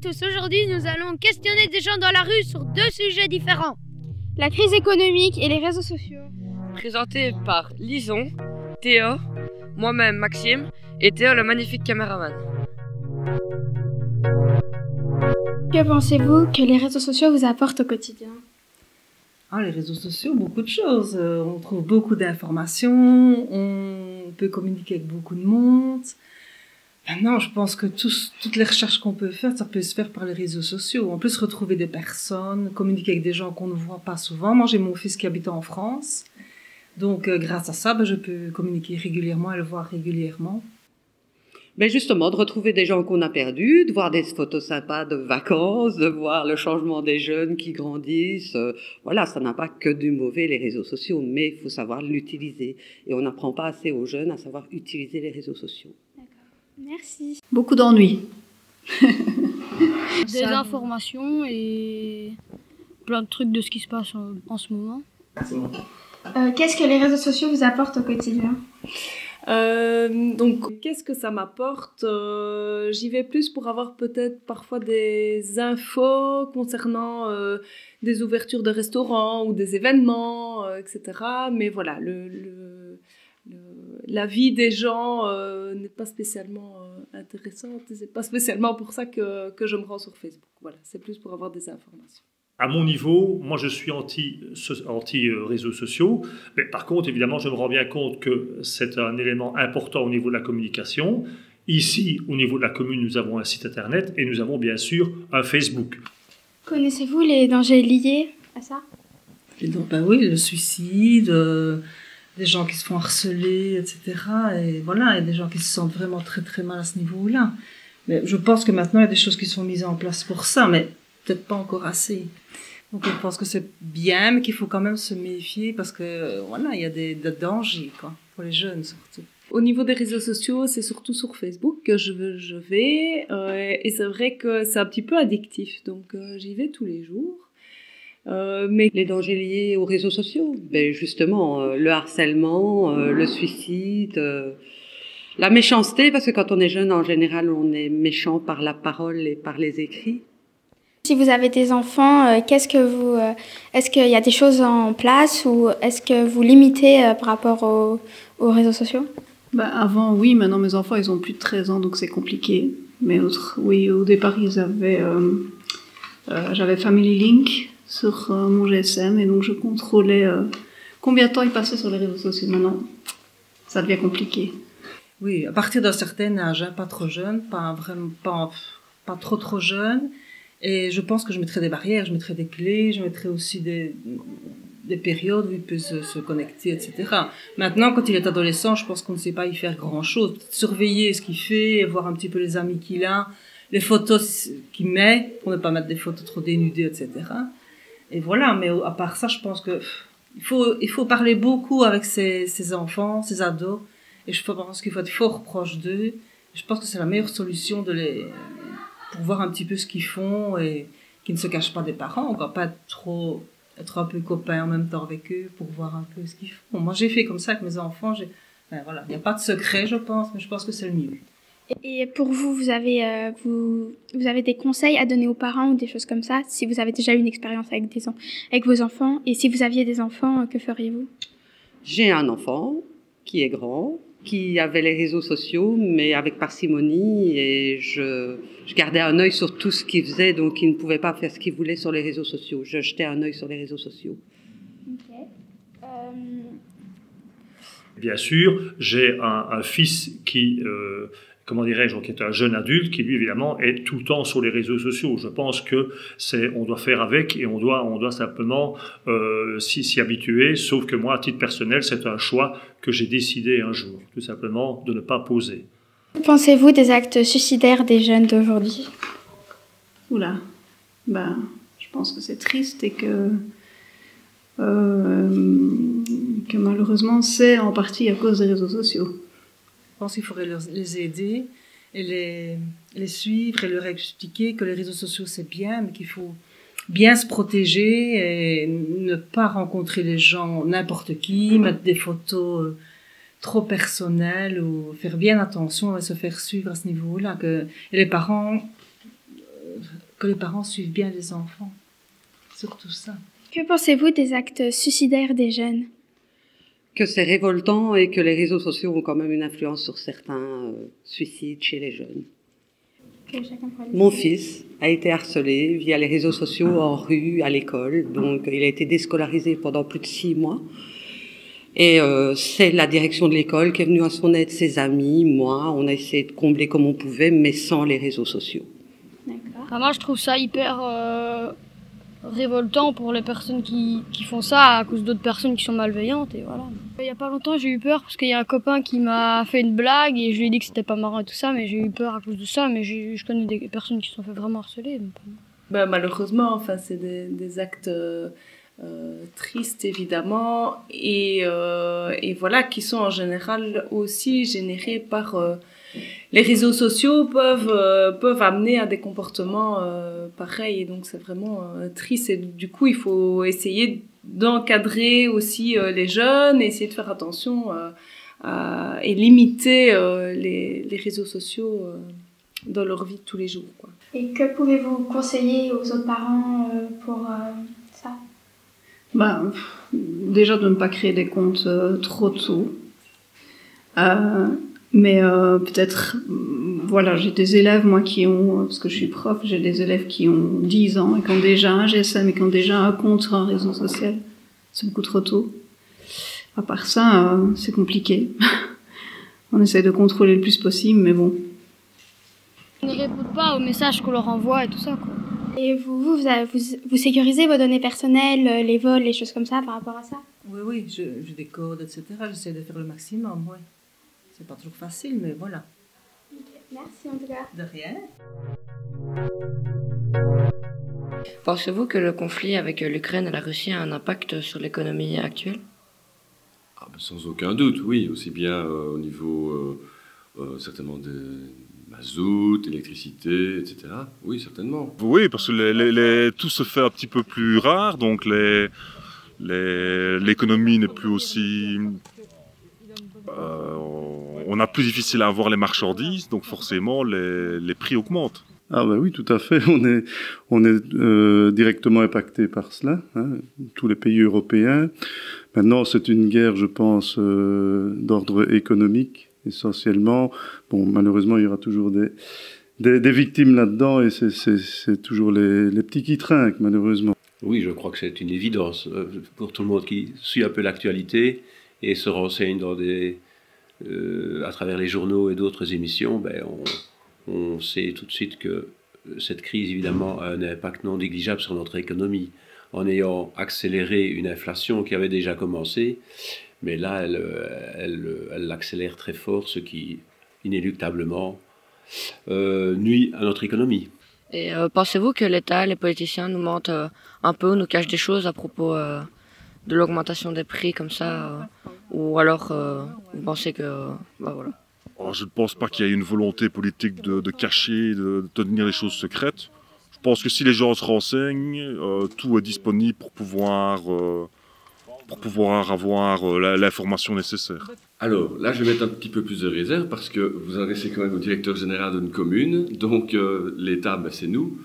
tous, aujourd'hui nous allons questionner des gens dans la rue sur deux sujets différents. La crise économique et les réseaux sociaux. Présenté par Lison, Théo, moi-même Maxime et Théo le magnifique caméraman. Que pensez-vous que les réseaux sociaux vous apportent au quotidien ? Les réseaux sociaux, beaucoup de choses. On trouve beaucoup d'informations, on peut communiquer avec beaucoup de monde. Maintenant, je pense que toutes les recherches qu'on peut faire, ça peut se faire par les réseaux sociaux. En plus, retrouver des personnes, communiquer avec des gens qu'on ne voit pas souvent. Moi, j'ai mon fils qui habite en France. Donc, grâce à ça, je peux communiquer régulièrement et le voir régulièrement. Justement, de retrouver des gens qu'on a perdus, de voir des photos sympas de vacances, de voir le changement des jeunes qui grandissent. Voilà, ça n'a pas que du mauvais, les réseaux sociaux, mais il faut savoir l'utiliser. Et on n'apprend pas assez aux jeunes à savoir utiliser les réseaux sociaux. Merci. Beaucoup d'ennuis. Des informations et plein de trucs de ce qui se passe en ce moment. Qu'est-ce que les réseaux sociaux vous apportent au quotidien ? Donc, qu'est-ce que ça m'apporte ? J'y vais plus pour avoir peut-être parfois des infos concernant des ouvertures de restaurants ou des événements, etc. Mais voilà, la vie des gens n'est pas spécialement intéressante. C'est pas spécialement pour ça que je me rends sur Facebook. Voilà, c'est plus pour avoir des informations. À mon niveau, moi je suis anti réseaux sociaux, mais par contre évidemment je me rends bien compte que c'est un élément important au niveau de la communication. Ici, au niveau de la commune, nous avons un site internet et nous avons bien sûr un Facebook. Connaissez-vous les dangers liés à ça ? Oui, le suicide, des gens qui se font harceler, etc. Et voilà, il y a des gens qui se sentent vraiment très très mal à ce niveau-là. Mais je pense que maintenant il y a des choses qui sont mises en place pour ça, mais peut-être pas encore assez. Donc je pense que c'est bien, mais qu'il faut quand même se méfier parce que voilà, il y a des dangers pour les jeunes surtout. Au niveau des réseaux sociaux, c'est surtout sur Facebook que je vais et c'est vrai que c'est un petit peu addictif, donc j'y vais tous les jours. Mais les dangers liés aux réseaux sociaux, justement, le harcèlement, le suicide, la méchanceté, parce que quand on est jeune, en général, on est méchant par la parole et par les écrits. Si vous avez des enfants, est-ce qu'il y a des choses en place ou est-ce que vous limitez par rapport aux réseaux sociaux ? Avant, oui. Maintenant, mes enfants, ils ont plus de 13 ans, donc c'est compliqué. Mais oui, au départ, j'avais Family Link sur mon GSM et donc je contrôlais combien de temps ils passaient sur les réseaux sociaux. Maintenant, ça devient compliqué. Oui, à partir d'un certain âge, pas trop jeune, pas trop jeune. Et je pense que je mettrais des barrières, je mettrais des clés, je mettrais aussi des périodes où il peut se connecter, etc. Maintenant, quand il est adolescent, je pense qu'on ne sait pas y faire grand-chose. Surveiller ce qu'il fait, voir un petit peu les amis qu'il a, les photos qu'il met, pour ne pas mettre des photos trop dénudées, etc. Et voilà, mais à part ça, je pense que il faut parler beaucoup avec ses enfants, ses ados, et je pense qu'il faut être fort proche d'eux. Je pense que c'est la meilleure solution pour voir un petit peu ce qu'ils font et qu'ils ne se cachent pas des parents, pas être un peu copain en même temps avec eux pour voir un peu ce qu'ils font. Moi, j'ai fait comme ça avec mes enfants. Voilà, il n'y a pas de secret, je pense, mais je pense que c'est le mieux. Et pour vous, vous avez des conseils à donner aux parents ou des choses comme ça, si vous avez déjà eu une expérience avec vos enfants, et si vous aviez des enfants, que feriez-vous ? J'ai un enfant qui est grand, qui avait les réseaux sociaux, mais avec parcimonie, et je gardais un œil sur tout ce qu'il faisait, donc il ne pouvait pas faire ce qu'il voulait sur les réseaux sociaux. Je jetais un œil sur les réseaux sociaux. Ok. Bien sûr, j'ai un fils qui, qui est un jeune adulte, qui lui évidemment est tout le temps sur les réseaux sociaux. Je pense que on doit faire avec et on doit simplement s'y habituer. Sauf que moi, à titre personnel, c'est un choix que j'ai décidé un jour, tout simplement, de ne pas poser. Que pensez-vous des actes suicidaires des jeunes d'aujourd'hui ? Oula, je pense que c'est triste et que malheureusement c'est en partie à cause des réseaux sociaux. Je pense qu'il faudrait les aider et les suivre et leur expliquer que les réseaux sociaux c'est bien, mais qu'il faut bien se protéger et ne pas rencontrer les gens n'importe qui, mettre des photos trop personnelles ou faire bien attention à se faire suivre à ce niveau-là. Et les parents que les parents suivent bien les enfants. Surtout ça. Que pensez-vous des actes suicidaires des jeunes? Que c'est révoltant et que les réseaux sociaux ont quand même une influence sur certains suicides chez les jeunes. Mon fils a été harcelé via les réseaux sociaux en rue, à l'école. Donc, il a été déscolarisé pendant plus de 6 mois. Et c'est la direction de l'école qui est venue à son aide, ses amis, moi. On a essayé de combler comme on pouvait, mais sans les réseaux sociaux. D'accord. Moi, je trouve ça hyper révoltant pour les personnes qui font ça à cause d'autres personnes qui sont malveillantes. Et voilà. Il n'y a pas longtemps, j'ai eu peur parce qu'il y a un copain qui m'a fait une blague et je lui ai dit que c'était pas marrant et tout ça, mais j'ai eu peur à cause de ça. Mais je connais des personnes qui se sont fait vraiment harceler. Donc... malheureusement, enfin, c'est des actes tristes évidemment et voilà, qui sont en général aussi générés par les réseaux sociaux peuvent amener à des comportements pareils, et donc c'est vraiment triste, et du coup il faut essayer d'encadrer aussi les jeunes, et essayer de faire attention et limiter les réseaux sociaux dans leur vie de tous les jours, quoi. Et que pouvez-vous conseiller aux autres parents pour ça? Déjà de ne pas créer des comptes trop tôt. Mais peut-être, voilà, j'ai des élèves, moi, qui ont, parce que je suis prof, j'ai des élèves qui ont 10 ans et qui ont déjà un GSM et qui ont déjà un compte sur un réseau social. C'est beaucoup trop tôt. À part ça, c'est compliqué. On essaie de contrôler le plus possible, mais bon. Ils ne répondent pas aux messages qu'on leur envoie et tout ça, quoi. Et vous sécurisez vos données personnelles, les vols, les choses comme ça par rapport à ça? Oui, je décode, etc. J'essaie de faire le maximum, oui. C'est pas toujours facile, mais voilà. Okay. Merci en tout cas. De rien. Pensez-vous que le conflit avec l'Ukraine et la Russie a un impact sur l'économie actuelle? Sans aucun doute, oui. Aussi bien au niveau certainement des mazout, électricité, etc. Oui, certainement. Oui, parce que tout se fait un petit peu plus rare, donc l'économie n'est plus aussi... on a plus difficile à avoir les marchandises, donc forcément les prix augmentent. Oui, tout à fait. On est directement impacté par cela, hein, tous les pays européens. Maintenant, c'est une guerre, je pense, d'ordre économique, essentiellement. Bon, malheureusement, il y aura toujours des victimes là-dedans, et c'est toujours les petits qui trinquent, malheureusement. Oui, je crois que c'est une évidence pour tout le monde qui suit un peu l'actualité et se renseigne à travers les journaux et d'autres émissions. On sait tout de suite que cette crise, évidemment, a un impact non négligeable sur notre économie, en ayant accéléré une inflation qui avait déjà commencé, mais là, elle l'accélère très fort, ce qui, inéluctablement, nuit à notre économie. Et pensez-vous que l'État, les politiciens nous mentent un peu, nous cachent des choses à propos de l'augmentation des prix comme ça, ou alors vous pensez que... voilà. Je ne pense pas qu'il y ait une volonté politique de cacher, de tenir les choses secrètes. Je pense que si les gens se renseignent, tout est disponible pour pouvoir avoir l'information nécessaire. Alors, là, je vais mettre un petit peu plus de réserve parce que vous adressez quand même au directeur général d'une commune, donc l'État, c'est nous.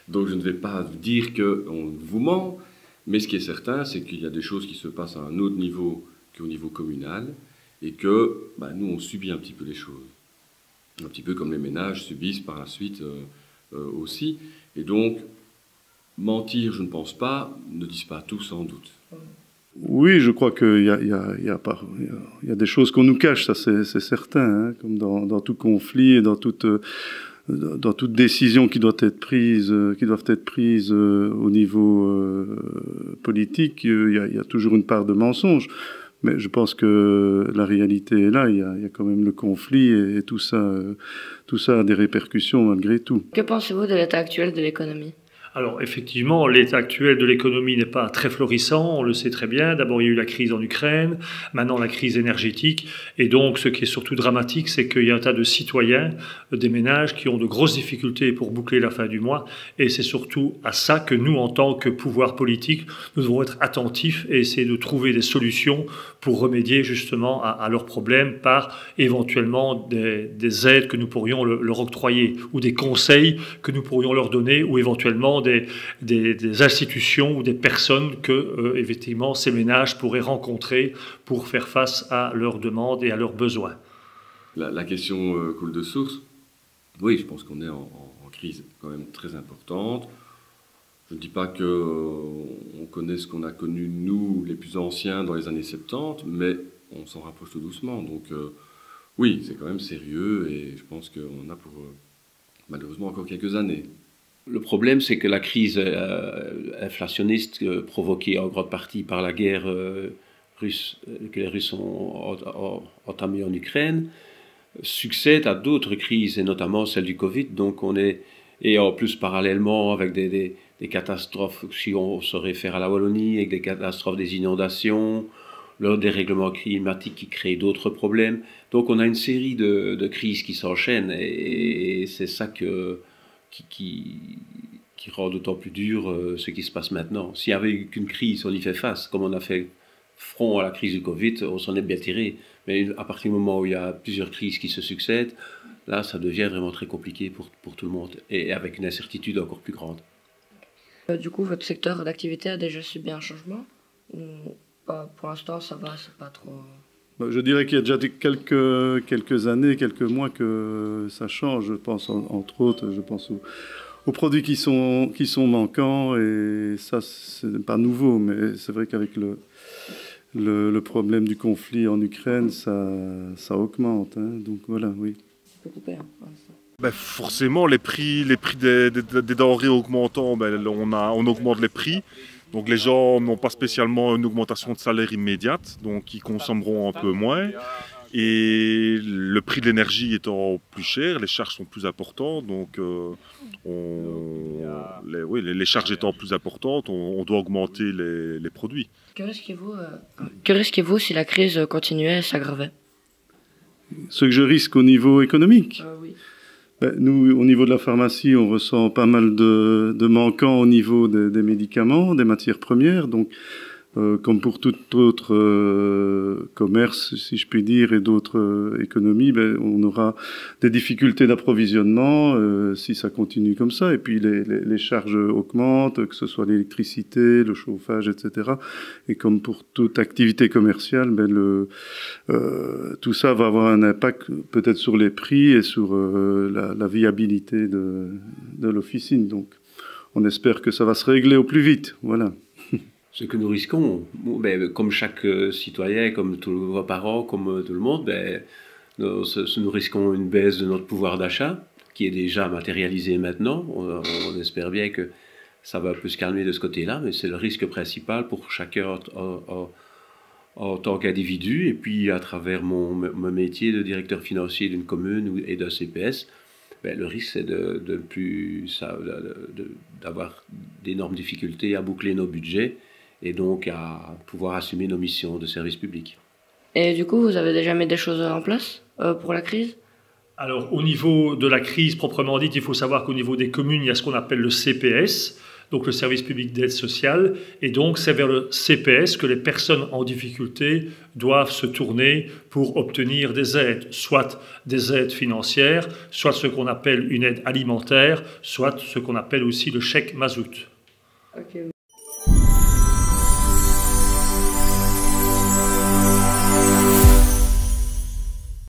Donc, je ne vais pas dire qu'on vous ment, mais ce qui est certain, c'est qu'il y a des choses qui se passent à un autre niveau qu'au niveau communal, et que nous, on subit un petit peu les choses. Un petit peu comme les ménages subissent par la suite aussi. Et donc, mentir, je ne pense pas, ne disent pas tout sans doute. Oui, je crois qu'il y a des choses qu'on nous cache, ça c'est certain, hein, comme dans tout conflit et dans toute décision qui doivent être prises au niveau politique, il y a toujours une part de mensonge. Mais je pense que la réalité est là, il y a quand même le conflit et tout ça a des répercussions malgré tout. Que pensez-vous de l'état actuel de l'économie? Alors effectivement, l'état actuel de l'économie n'est pas très florissant, on le sait très bien. D'abord, il y a eu la crise en Ukraine, maintenant la crise énergétique. Et donc, ce qui est surtout dramatique, c'est qu'il y a un tas de citoyens, des ménages, qui ont de grosses difficultés pour boucler la fin du mois. Et c'est surtout à ça que nous, en tant que pouvoir politique, nous devons être attentifs et essayer de trouver des solutions pour remédier justement à leurs problèmes par éventuellement des aides que nous pourrions leur octroyer ou des conseils que nous pourrions leur donner ou éventuellement des institutions ou des personnes que, effectivement, ces ménages pourraient rencontrer pour faire face à leurs demandes et à leurs besoins. La question coule de source. Oui, je pense qu'on est en crise quand même très importante. Je ne dis pas qu'on connaît ce qu'on a connu, nous, les plus anciens, dans les années 70, mais on s'en rapproche tout doucement. Donc oui, c'est quand même sérieux et je pense qu'on a pour malheureusement encore quelques années. Le problème, c'est que la crise inflationniste provoquée en grande partie par la guerre russe que les Russes ont entamée en Ukraine succède à d'autres crises, et notamment celle du Covid. Donc et en plus parallèlement avec des catastrophes, si on se réfère à la Wallonie, avec des catastrophes, des inondations, le dérèglement climatique qui crée d'autres problèmes. Donc on a une série de crises qui s'enchaînent et c'est ça qui rend d'autant plus dur ce qui se passe maintenant. S'il n'y avait eu qu'une crise, on y fait face, comme on a fait front à la crise du Covid, on s'en est bien tiré. Mais à partir du moment où il y a plusieurs crises qui se succèdent, là, ça devient vraiment très compliqué pour tout le monde, et avec une incertitude encore plus grande. Du coup, votre secteur d'activité a déjà subi un changement ou pas, pour l'instant, ça va, c'est pas trop... Je dirais qu'il y a déjà quelques années, quelques mois que ça change. Je pense, entre autres, je pense aux produits qui sont manquants, et ça, c'est pas nouveau, mais c'est vrai qu'avec le problème du conflit en Ukraine, ça augmente. Hein. Donc voilà, oui. Ben forcément, les prix des denrées augmentant, ben on augmente les prix. Donc les gens n'ont pas spécialement une augmentation de salaire immédiate, donc ils consommeront un peu moins. Et le prix de l'énergie étant plus cher, les charges sont plus importantes, donc les charges étant plus importantes, on doit augmenter les produits. Que risquez-vous si la crise continuait et s'aggravait? Ce que je risque au niveau économique? Oui. Ben, nous, au niveau de la pharmacie, on ressent pas mal de manquants au niveau des médicaments, des matières premières. Donc, comme pour tout autre commerce, si je puis dire, et d'autres économies, ben, on aura des difficultés d'approvisionnement si ça continue comme ça. Et puis, les charges augmentent, que ce soit l'électricité, le chauffage, etc. Et comme pour toute activité commerciale, ben, tout ça va avoir un impact peut-être sur les prix et sur la viabilité de l'officine. Donc, on espère que ça va se régler au plus vite. Voilà. Ce que nous risquons, ben, comme chaque citoyen, comme tous vos parents, comme tout le monde, ben, nous risquons une baisse de notre pouvoir d'achat, qui est déjà matérialisé maintenant. On espère bien que ça va un peu se calmer de ce côté-là, mais c'est le risque principal pour chacun en tant qu'individu. Et puis, à travers mon métier de directeur financier d'une commune et d'un CPS, ben, le risque, c'est d'avoir d'énormes difficultés à boucler nos budgets et donc à pouvoir assumer nos missions de service public. Et du coup, vous avez déjà mis des choses en place pour la crise? Alors, au niveau de la crise proprement dite, il faut savoir qu'au niveau des communes, il y a ce qu'on appelle le CPS, donc le service public d'aide sociale, et donc c'est vers le CPS que les personnes en difficulté doivent se tourner pour obtenir des aides, soit des aides financières, soit ce qu'on appelle une aide alimentaire, soit ce qu'on appelle aussi le chèque mazout. Okay.